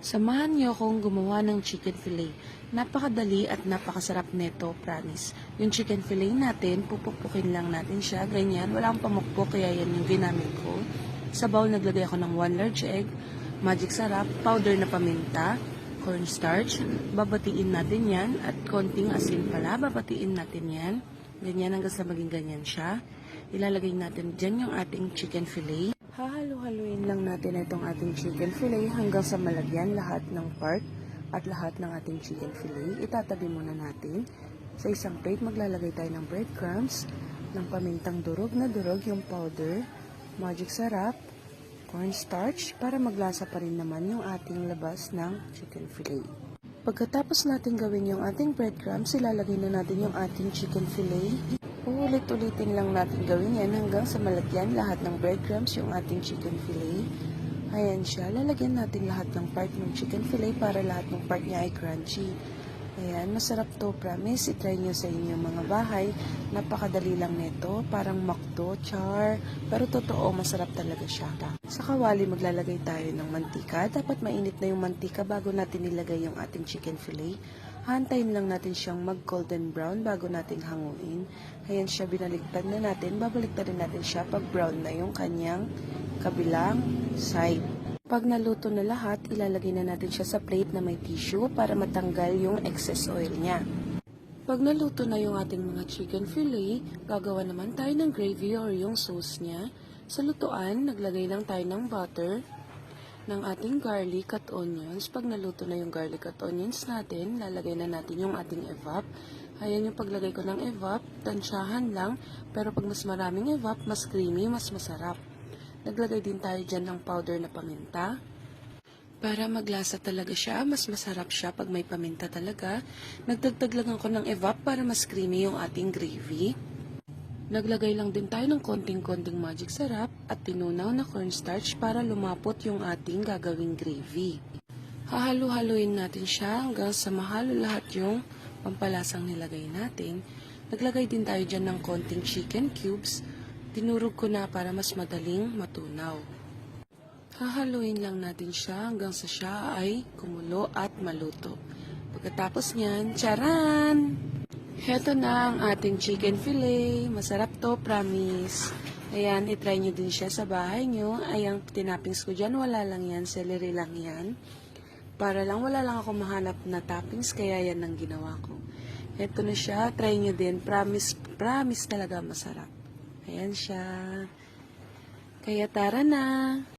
Samahan niyo akong gumawa ng chicken fillet. Napakadali at napakasarap nito, promise. Yung chicken fillet natin, pupupukin lang natin siya, ganyan. Walang pamukpok, kaya yan yung ginamit ko. Sa bowl, naglagay ako ng 1 large egg, magic sarap, powder na paminta, cornstarch. Babatiin natin yan, at konting asin pala, babatiin natin yan. Ganyan hanggang sa maging ganyan siya. Ilalagay natin dyan yung ating chicken fillet. Hahalo-haluin lang natin itong ating chicken fillet hanggang sa malagyan lahat ng part at lahat ng ating chicken fillet. Itatabi muna natin. Sa isang plate, maglalagay tayo ng breadcrumbs, ng pamintang durog na durog, yung powder, magic sarap, cornstarch, para maglasa pa rin naman yung ating labas ng chicken fillet. Pagkatapos natin gawin yung ating breadcrumbs, ilalagay na natin yung ating chicken fillet. Ulit-ulitin lang natin gawin yan hanggang sa malagyan lahat ng breadcrumbs yung ating chicken fillet. Ayan siya. Lalagyan natin lahat ng part ng chicken fillet para lahat ng part niya ay crunchy. Ayan, masarap to, promise. I-try nyo sa inyong mga bahay. Napakadali lang nito. Parang McDo, char. Pero totoo, masarap talaga siya. Sa kawali, maglalagay tayo ng mantika. Dapat mainit na yung mantika bago natin ilagay yung ating chicken fillet. Hantayin lang natin siyang mag-golden brown bago natin hanguin. Ayan siya, binaligtad na natin. Babaliktad rin natin siya pag brown na yung kanyang kabilang side. Pag naluto na lahat, ilalagay na natin siya sa plate na may tissue para matanggal yung excess oil niya. Pag naluto na yung ating mga chicken fillet, gagawa naman tayo ng gravy or yung sauce niya. Sa lutuan, naglagay lang tayo ng butter, ng ating garlic at onions. Pag naluto na yung garlic at onions natin, lalagay na natin yung ating evap. Ayan yung paglagay ko ng evap, tansyahan lang, pero pag mas maraming evap, mas creamy, mas masarap. Naglagay din tayo dyan ng powder na paminta. Para maglasa talaga siya, mas masarap siya pag may paminta talaga. Nagdagdag lang ako ng evap para mas creamy yung ating gravy. Naglagay lang din tayo ng konting-konting magic sarap at tinunaw na cornstarch para lumapot yung ating gagawing gravy. Hahalo-haluin natin siya hanggang sa mahalo lahat yung pampalasang nilagay natin. Naglagay din tayo dyan ng konting chicken cubes. Tinurog ko na para mas madaling matunaw. Hahaluin lang natin siya hanggang sa siya ay kumulo at maluto. Pagkatapos niyan, charan! Heto na ang ating chicken fillet. Masarap to, promise. Ayan, itry nyo din siya sa bahay nyo. Ayan, tinappings ko dyan. Wala lang yan. Celery lang yan. Para lang, wala lang ako mahanap na toppings. Kaya yan ang ginawa ko. Heto na siya. Try nyo din. Promise, promise talaga masarap. Ayan siya. Kaya tara na.